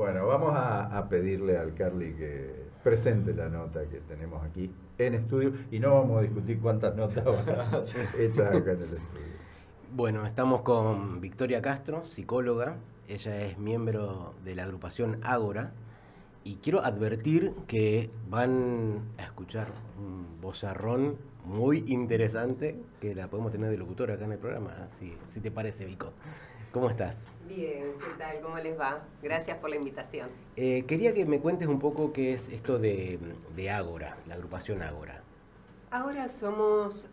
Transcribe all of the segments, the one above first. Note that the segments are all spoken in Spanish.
Bueno, vamos a pedirle al Carly que presente la nota que tenemos aquí en estudio y no vamos a discutir cuántas notas van hechas acá en el estudio. Bueno, estamos con Victoria Castro, psicóloga. Ella es miembro de la agrupación Ágora. Y quiero advertir que van a escuchar un vozarrón muy interesante que la podemos tener de locutora acá en el programa, si te parece, Vico. ¿Cómo estás? Bien, ¿qué tal? ¿Cómo les va? Gracias por la invitación. Quería que me cuentes un poco qué es esto de Ágora, la agrupación Ágora. Ahora somos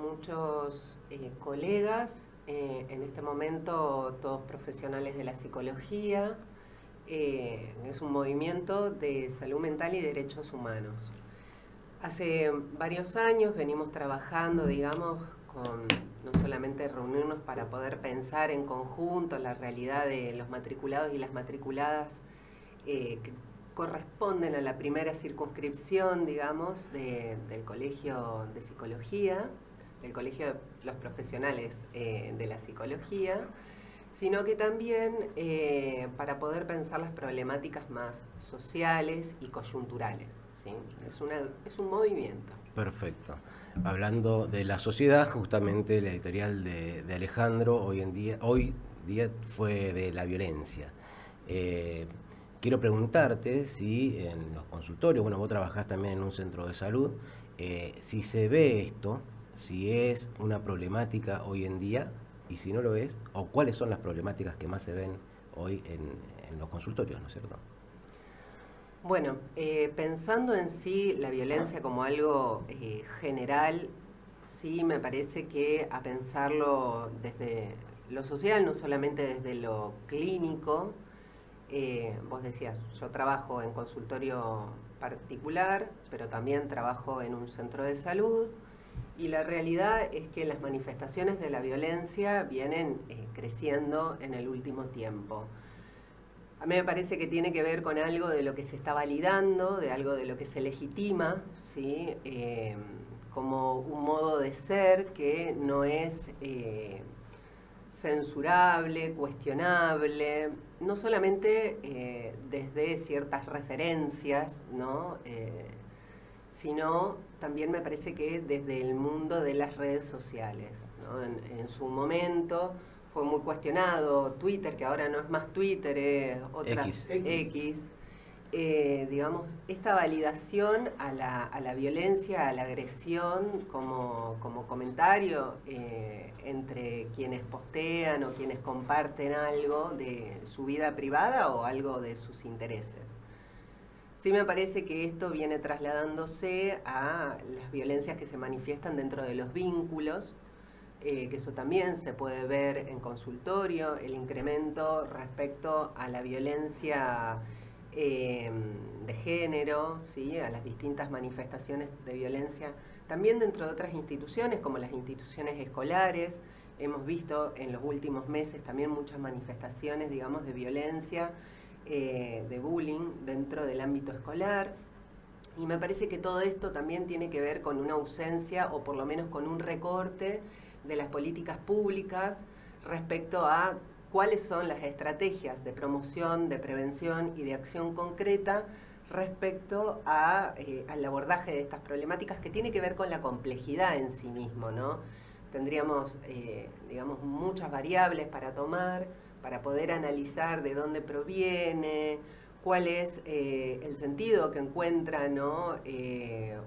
muchos colegas, en este momento todos profesionales de la psicología. Es un movimiento de salud mental y derechos humanos. Hace varios años venimos trabajando, digamos, con no solamente reunirnos para poder pensar en conjunto la realidad de los matriculados y las matriculadas que corresponden a la primera circunscripción, digamos, del Colegio de Psicología, del Colegio de los Profesionales de la Psicología, sino que también para poder pensar las problemáticas más sociales y coyunturales. ¿Sí? Es un movimiento. Perfecto. Hablando de la sociedad, justamente la editorial de Alejandro hoy día fue de la violencia. Quiero preguntarte si en los consultorios, bueno, vos trabajás también en un centro de salud, si se ve esto, si es una problemática hoy en día, y si no lo es, o cuáles son las problemáticas que más se ven hoy en los consultorios, ¿no es cierto? Bueno, pensando en sí la violencia como algo general, sí me parece que a pensarlo desde lo social, no solamente desde lo clínico. Vos decías, yo trabajo en consultorio particular, pero también trabajo en un centro de salud, y la realidad es que las manifestaciones de la violencia vienen creciendo en el último tiempo. A mí me parece que tiene que ver con algo de lo que se está validando, de algo de lo que se legitima, ¿sí? Como un modo de ser que no es censurable, cuestionable, no solamente desde ciertas referencias, ¿no? Sino también me parece que desde el mundo de las redes sociales, ¿no? En su momento fue muy cuestionado Twitter, que ahora no es más Twitter, es otra X. Digamos, esta validación a la violencia, a la agresión como comentario entre quienes postean o quienes comparten algo de su vida privada o algo de sus intereses. Sí me parece que esto viene trasladándose a las violencias que se manifiestan dentro de los vínculos, que eso también se puede ver en consultorio, el incremento respecto a la violencia de género, ¿sí? A las distintas manifestaciones de violencia, también dentro de otras instituciones como las instituciones escolares. Hemos visto en los últimos meses también muchas manifestaciones, digamos, de violencia, de bullying dentro del ámbito escolar, y me parece que todo esto también tiene que ver con una ausencia o por lo menos con un recorte de las políticas públicas respecto a cuáles son las estrategias de promoción, de prevención y de acción concreta respecto al abordaje de estas problemáticas, que tiene que ver con la complejidad en sí mismo, ¿no? Tendríamos, digamos, muchas variables para tomar, para poder analizar de dónde proviene, cuál es el sentido que encuentra, ¿no?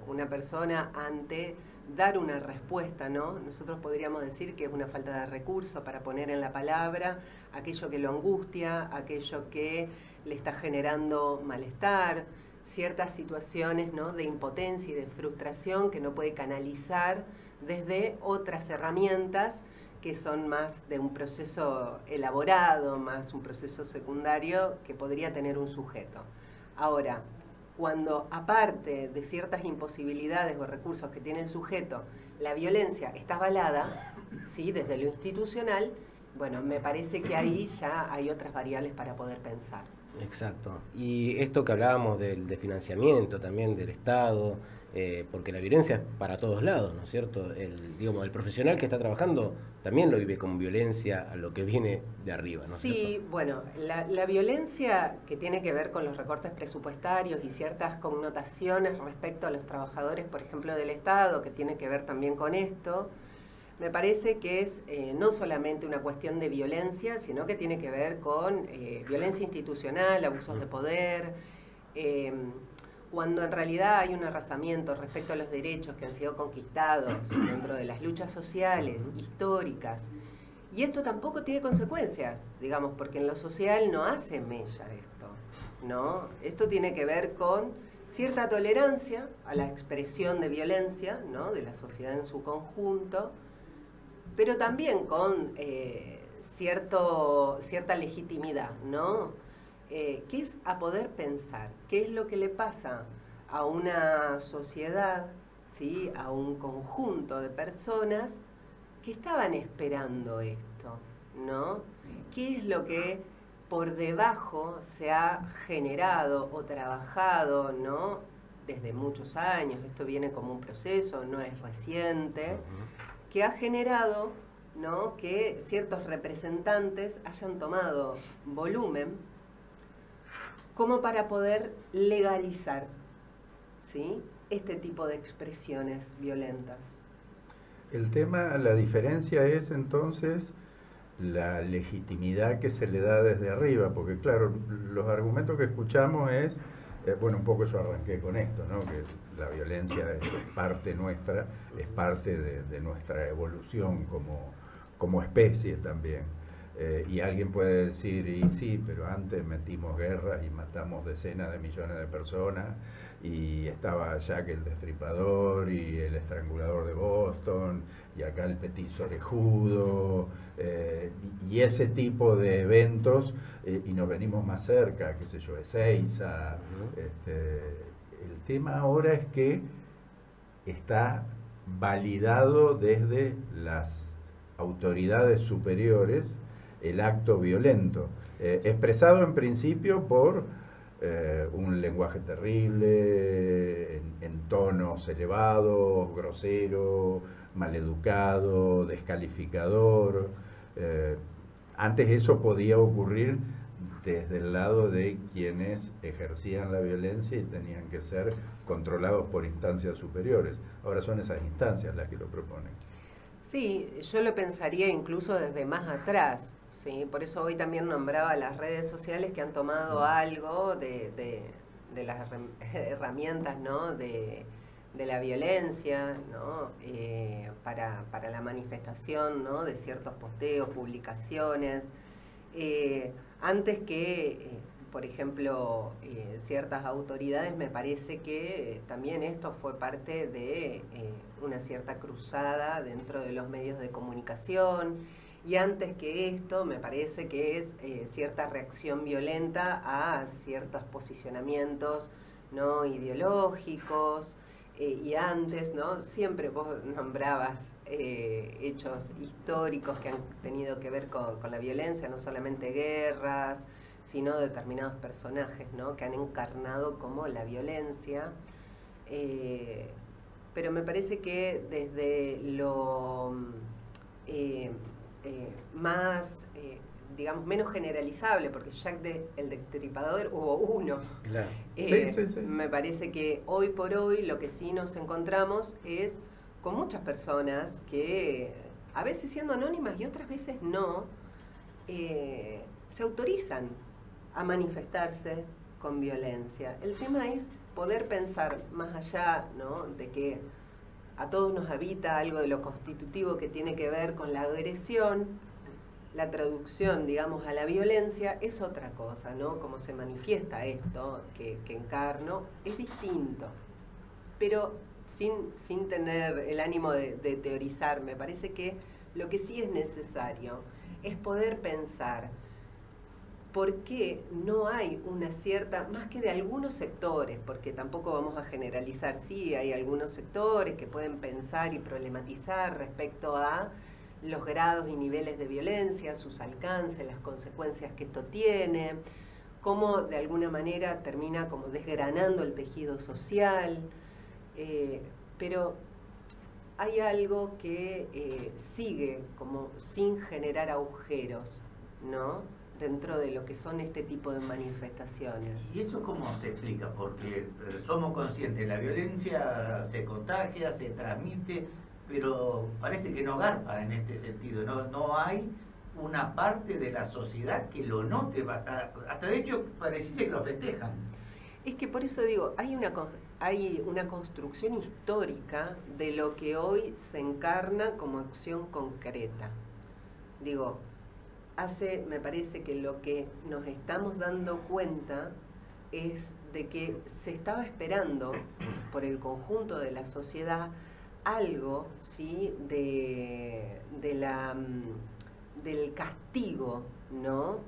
Una persona ante dar una respuesta, ¿no? Nosotros podríamos decir que es una falta de recurso para poner en la palabra aquello que lo angustia, aquello que le está generando malestar, ciertas situaciones, ¿no? De impotencia y de frustración que no puede canalizar desde otras herramientas que son más de un proceso elaborado, más un proceso secundario que podría tener un sujeto. Ahora, cuando aparte de ciertas imposibilidades o recursos que tiene el sujeto, la violencia está avalada, ¿sí? Desde lo institucional, bueno, me parece que ahí ya hay otras variables para poder pensar. Exacto. Y esto que hablábamos de financiamiento también del Estado, porque la violencia es para todos lados, ¿no es cierto? El profesional que está trabajando también lo vive como violencia a lo que viene de arriba, ¿no es cierto? Sí, bueno, la violencia que tiene que ver con los recortes presupuestarios y ciertas connotaciones respecto a los trabajadores, por ejemplo, del Estado, que tiene que ver también con esto, me parece que es no solamente una cuestión de violencia, sino que tiene que ver con violencia institucional, abusos de poder, cuando en realidad hay un arrasamiento respecto a los derechos que han sido conquistados dentro de las luchas sociales, históricas. Y esto tampoco tiene consecuencias, digamos, porque en lo social no hace mella esto, ¿no? Esto tiene que ver con cierta tolerancia a la expresión de violencia, ¿no?, de la sociedad en su conjunto, pero también con cierta legitimidad, ¿no? Que es a poder pensar qué es lo que le pasa a una sociedad, ¿sí?, a un conjunto de personas que estaban esperando esto, ¿no? ¿Qué es lo que por debajo se ha generado o trabajado, ¿no?, desde muchos años? Esto viene como un proceso, no es reciente, que ha generado, ¿no?, que ciertos representantes hayan tomado volumen como para poder legalizar, ¿sí?, este tipo de expresiones violentas. El tema, la diferencia es entonces la legitimidad que se le da desde arriba, porque claro, los argumentos que escuchamos es, bueno, un poco yo arranqué con esto, ¿no?, que la violencia es parte nuestra, es parte de nuestra evolución como especie también. Y alguien puede decir, y sí, pero antes metimos guerras y matamos decenas de millones de personas, y estaba Jack el Destripador y el Estrangulador de Boston, y acá el petiso orejudo, y ese tipo de eventos, y nos venimos más cerca, qué sé yo, Ezeiza. El tema ahora es que está validado desde las autoridades superiores el acto violento, expresado en principio por un lenguaje terrible, en tonos elevados, grosero, maleducado, descalificador. Antes eso podía ocurrir desde el lado de quienes ejercían la violencia y tenían que ser controlados por instancias superiores. Ahora son esas instancias las que lo proponen. Sí, yo lo pensaría incluso desde más atrás, ¿sí? Por eso hoy también nombraba las redes sociales que han tomado algo de las herramientas, ¿no?, de la violencia, ¿no?, para la manifestación, ¿no?, de ciertos posteos, publicaciones. Antes que, por ejemplo, ciertas autoridades, me parece que también esto fue parte de una cierta cruzada dentro de los medios de comunicación, y antes que esto me parece que es cierta reacción violenta a ciertos posicionamientos, ¿no?, ideológicos, y antes, ¿no?, siempre vos nombrabas hechos históricos que han tenido que ver con la violencia, no solamente guerras, sino determinados personajes, ¿no?, que han encarnado como la violencia. Pero me parece que desde lo más, digamos, menos generalizable, porque Jack el Destripador hubo uno. Claro. Sí. Me parece que hoy por hoy lo que sí nos encontramos es con muchas personas que, a veces siendo anónimas y otras veces no, se autorizan a manifestarse con violencia. El tema es poder pensar más allá, ¿no?, de que a todos nos habita algo de lo constitutivo que tiene que ver con la agresión. La traducción, digamos, a la violencia es otra cosa, ¿no? Cómo se manifiesta esto que encarno es distinto, pero sin tener el ánimo de teorizar. Me parece que lo que sí es necesario es poder pensar por qué no hay una cierta, más que de algunos sectores, porque tampoco vamos a generalizar, sí, hay algunos sectores que pueden pensar y problematizar respecto a los grados y niveles de violencia, sus alcances, las consecuencias que esto tiene, cómo de alguna manera termina como desgranando el tejido social, pero hay algo que sigue como sin generar agujeros, ¿no?, dentro de lo que son este tipo de manifestaciones. ¿Y eso cómo se explica? Porque somos conscientes, la violencia se contagia, se transmite, pero parece que no garpa en este sentido, no hay una parte de la sociedad que lo note, hasta de hecho pareciese que lo festejan. Es que por eso digo, hay una construcción histórica de lo que hoy se encarna como acción concreta. Digo, me parece que lo que nos estamos dando cuenta es de que se estaba esperando por el conjunto de la sociedad algo, ¿sí?, del castigo, ¿no?,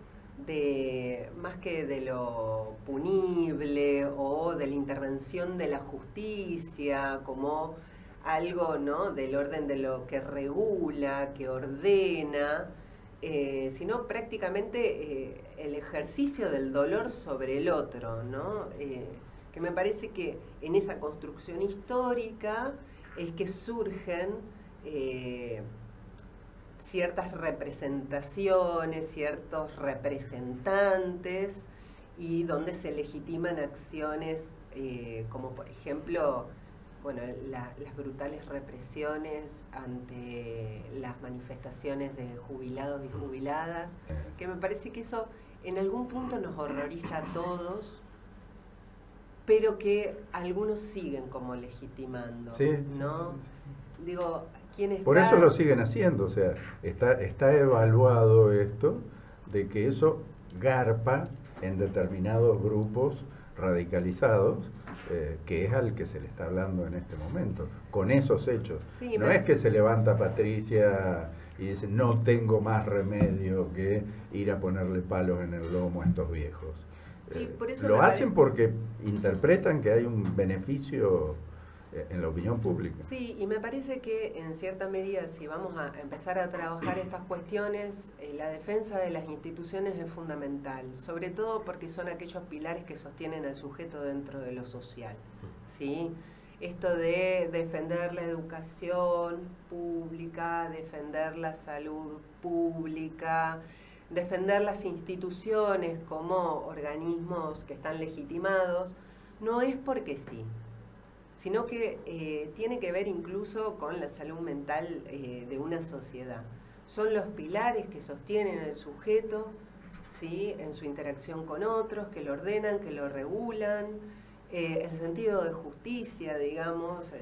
más que de lo punible o de la intervención de la justicia como algo, ¿no?, del orden de lo que regula, que ordena, sino prácticamente el ejercicio del dolor sobre el otro, ¿no? Que me parece que en esa construcción histórica es que surgen ciertas representaciones, ciertos representantes, y donde se legitiman acciones como por ejemplo, bueno, las brutales represiones ante las manifestaciones de jubilados y jubiladas, que me parece que eso en algún punto nos horroriza a todos, pero que algunos siguen como legitimando, sí, ¿no? Sí. Digo, ¿quién está? Por eso lo siguen haciendo, o sea, está evaluado esto, de que eso garpa en determinados grupos radicalizados, que es al que se le está hablando en este momento, con esos hechos. Sí, no es que se levanta Patricia y dice, no tengo más remedio que ir a ponerle palos en el lomo a estos viejos. Sí, por eso lo hacen porque interpretan que hay un beneficio en la opinión pública. Sí, y me parece que en cierta medida, si vamos a empezar a trabajar estas cuestiones, la defensa de las instituciones es fundamental, sobre todo porque son aquellos pilares que sostienen al sujeto dentro de lo social, ¿sí? Esto de defender la educación pública, defender la salud pública, defender las instituciones como organismos que están legitimados, no es porque sí, sino que tiene que ver incluso con la salud mental de una sociedad. Son los pilares que sostienen al sujeto, ¿sí?, en su interacción con otros, que lo ordenan, que lo regulan, el sentido de justicia, digamos,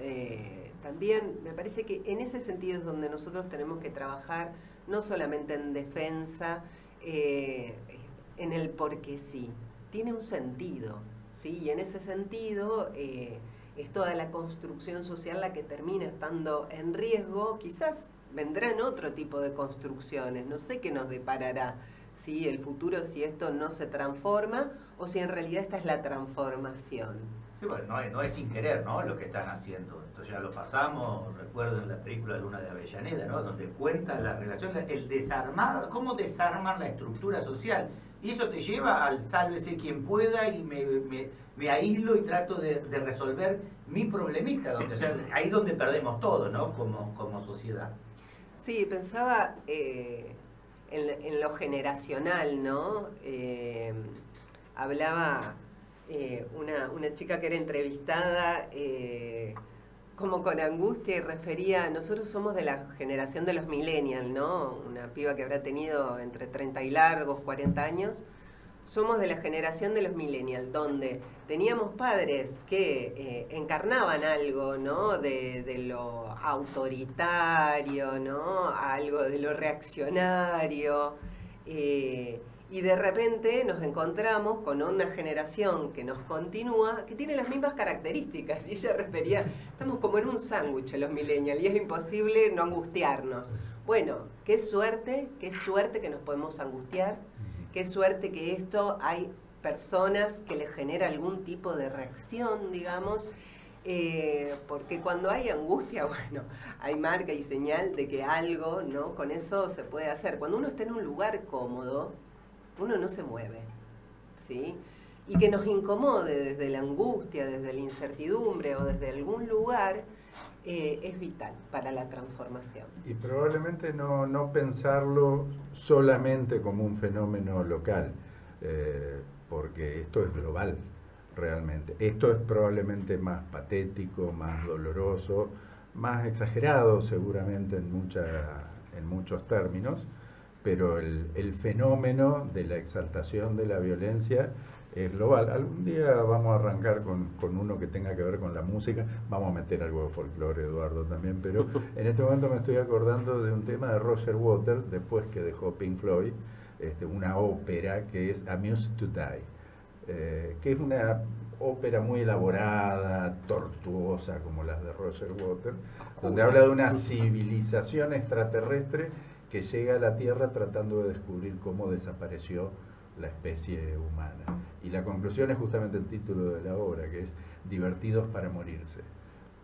también me parece que en ese sentido es donde nosotros tenemos que trabajar, no solamente en defensa, en el porque sí, tiene un sentido, ¿sí? Y en ese sentido es toda la construcción social la que termina estando en riesgo. Quizás vendrán otro tipo de construcciones, no sé qué nos deparará, ¿sí?, el futuro, si esto no se transforma o si en realidad esta es la transformación. Sí, bueno, no es sin querer, ¿no?, lo que están haciendo. Esto ya lo pasamos, recuerdo en la película Luna de Avellaneda, ¿no?, donde cuentan la relación, el desarmar, cómo desarman la estructura social. Y eso te lleva al sálvese quien pueda y me aíslo y trato de resolver mi problemita, donde, o sea, ahí donde perdemos todo, ¿no?, como sociedad. Sí, pensaba en lo generacional, ¿no? Hablaba una chica que era entrevistada como con angustia y refería, nosotros somos de la generación de los millennials, ¿no? Una piba que habrá tenido entre 30 y largos, 40 años. Somos de la generación de los millennials, donde teníamos padres que encarnaban algo, ¿no?, de lo autoritario, ¿no?, algo de lo reaccionario, y de repente nos encontramos con una generación que nos continúa, que tiene las mismas características, y ella refería, estamos como en un sándwich los millennials, y es imposible no angustiarnos. Bueno, qué suerte que nos podemos angustiar, qué suerte que esto hay personas que les genera algún tipo de reacción, digamos, Porque cuando hay angustia, bueno, hay marca y señal de que algo, ¿no? Con eso se puede hacer. Cuando uno está en un lugar cómodo, uno no se mueve, ¿sí? Y que nos incomode desde la angustia, desde la incertidumbre o desde algún lugar, es vital para la transformación. Y probablemente no pensarlo solamente como un fenómeno local, porque esto es global realmente. Esto es probablemente más patético, más doloroso, más exagerado seguramente en muchos términos, pero el fenómeno de la exaltación de la violencia es global. Algún día vamos a arrancar con uno que tenga que ver con la música, vamos a meter algo de folclore, Eduardo, también, pero en este momento me estoy acordando de un tema de Roger Waters, después que dejó Pink Floyd, una ópera que es Amused to Die, que es una ópera muy elaborada, tortuosa, como las de Roger Waters, donde habla de una civilización extraterrestre que llega a la Tierra tratando de descubrir cómo desapareció la especie humana. Y la conclusión es justamente el título de la obra, que es Divertidos para morirse.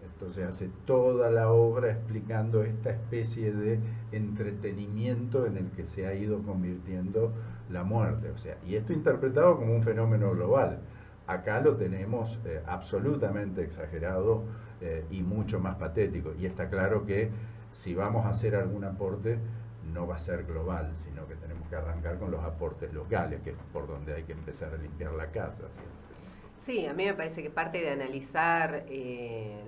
Entonces hace toda la obra explicando esta especie de entretenimiento en el que se ha ido convirtiendo la muerte. O sea, y esto interpretado como un fenómeno global. Acá lo tenemos absolutamente exagerado y mucho más patético. Y está claro que si vamos a hacer algún aporte, no va a ser global, sino que tenemos que arrancar con los aportes locales, que es por donde hay que empezar a limpiar la casa, ¿sí? Sí, a mí me parece que parte de analizar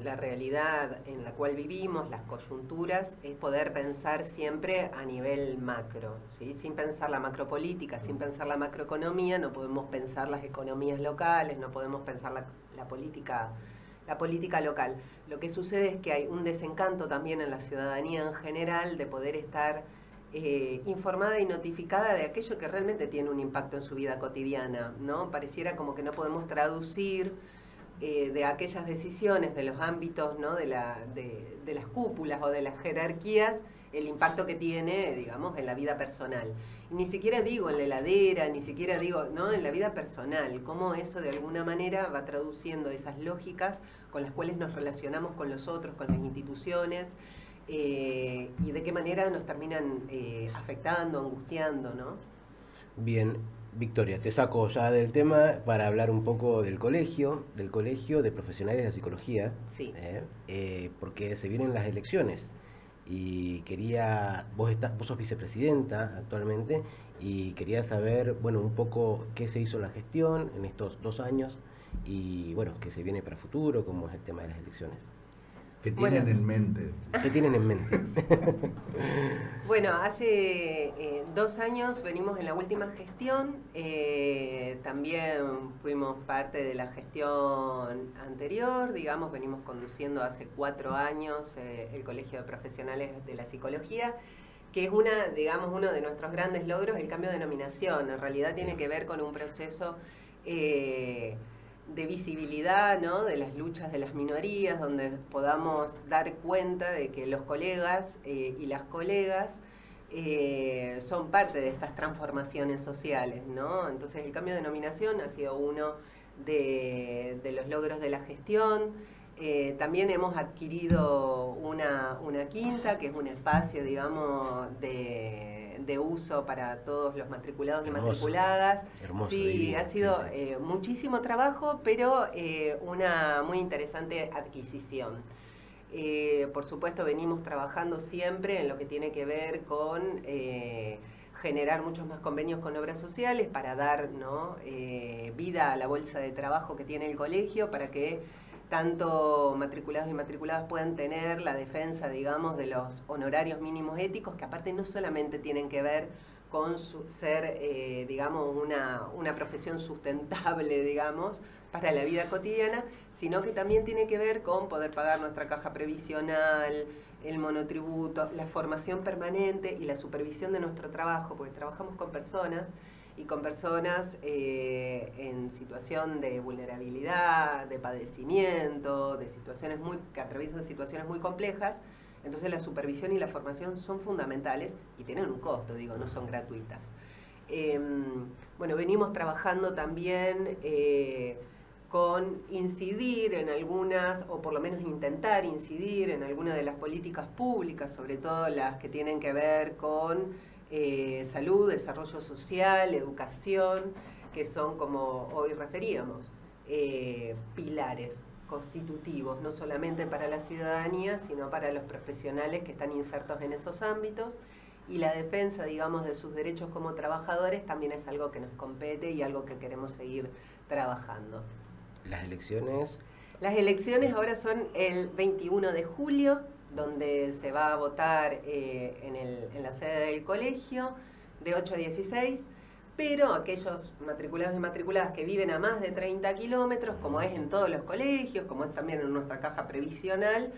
la realidad en la cual vivimos, las coyunturas, es poder pensar siempre a nivel macro, ¿sí? Sin pensar la macropolítica, sin pensar la macroeconomía, no podemos pensar las economías locales, no podemos pensar la política local. Lo que sucede es que hay un desencanto también en la ciudadanía en general de poder estar informada y notificada de aquello que realmente tiene un impacto en su vida cotidiana, ¿no? Pareciera como que no podemos traducir de aquellas decisiones, de los ámbitos, ¿no? de las cúpulas o de las jerarquías, el impacto que tiene, digamos, en la vida personal. Y ni siquiera digo en la heladera, ni siquiera digo, ¿no? En la vida personal, cómo eso de alguna manera va traduciendo esas lógicas con las cuales nos relacionamos con los otros, con las instituciones, y de qué manera nos terminan afectando, angustiando, ¿no? Bien, Victoria, te saco ya del tema para hablar un poco del colegio de profesionales de la psicología, Sí. Porque se vienen las elecciones y vos sos vicepresidenta actualmente y quería saber, bueno, un poco qué se hizo en la gestión en estos 2 años y, bueno, qué se viene para el futuro, cómo es el tema de las elecciones. ¿Qué tienen en mente? ¿Qué tienen en mente? Bueno, hace 2 años venimos en la última gestión, también fuimos parte de la gestión anterior, digamos, venimos conduciendo hace 4 años el Colegio de Profesionales de la Psicología, que es uno de nuestros grandes logros, el cambio de denominación. En realidad tiene que ver con un proceso de visibilidad, ¿no? De las luchas de las minorías, donde podamos dar cuenta de que los colegas y las colegas son parte de estas transformaciones sociales, ¿no? Entonces el cambio de denominación ha sido uno de los logros de la gestión. También hemos adquirido una quinta, que es un espacio, digamos, de uso para todos los matriculados y matriculadas. Hermoso, sí, divino, ha sido sí. muchísimo trabajo, pero una muy interesante adquisición. Por supuesto, venimos trabajando siempre en lo que tiene que ver con generar muchos más convenios con obras sociales para dar, ¿no? Vida a la bolsa de trabajo que tiene el colegio, para que tanto matriculados y matriculadas puedan tener la defensa, digamos, de los honorarios mínimos éticos, que aparte no solamente tienen que ver con ser, digamos, una profesión sustentable, digamos, para la vida cotidiana, sino que también tiene que ver con poder pagar nuestra caja previsional, el monotributo, la formación permanente y la supervisión de nuestro trabajo, porque trabajamos con personas y con personas en situación de vulnerabilidad, de padecimiento, de situaciones que atraviesan situaciones muy complejas. Entonces la supervisión y la formación son fundamentales y tienen un costo, digo, no son gratuitas. Bueno, venimos trabajando también con incidir en algunas, o por lo menos intentar incidir en algunas de las políticas públicas, sobre todo las que tienen que ver con salud, desarrollo social, educación, que son, como hoy referíamos, pilares constitutivos, no solamente para la ciudadanía, sino para los profesionales que están insertos en esos ámbitos, y la defensa, digamos, de sus derechos como trabajadores también es algo que nos compete y algo que queremos seguir trabajando. Las elecciones... Las elecciones ahora son el 21 de julio, donde se va a votar en la sede del colegio, de 8 a 16, pero aquellos matriculados y matriculadas que viven a más de 30 kilómetros, como es en todos los colegios, como es también en nuestra caja previsional,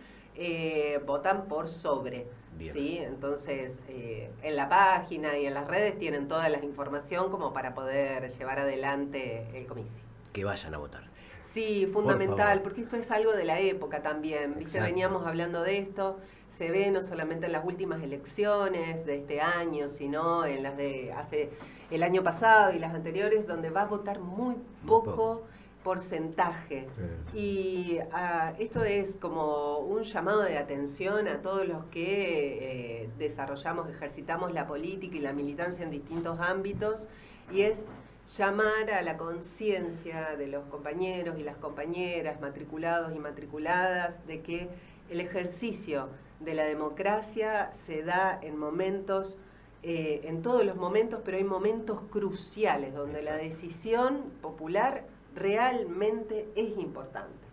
votan por sobre. ¿Sí? Entonces, en la página y en las redes tienen toda la información como para poder llevar adelante el comicio. Que vayan a votar. Sí, fundamental, porque esto es algo de la época también, ¿viste? Veníamos hablando de esto, se ve no solamente en las últimas elecciones de este año, sino en las de hace el año pasado y las anteriores, donde va a votar muy poco porcentaje. Sí. Y esto es como un llamado de atención a todos los que desarrollamos, ejercitamos la política y la militancia en distintos ámbitos, y es llamar a la conciencia de los compañeros y las compañeras, matriculados y matriculadas, de que el ejercicio de la democracia se da en momentos, en todos los momentos, pero hay momentos cruciales donde la decisión popular realmente es importante.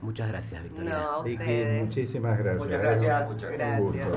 Muchas gracias, Victoria. No, a Vicky, muchísimas gracias. Muchas gracias. Muchas gracias.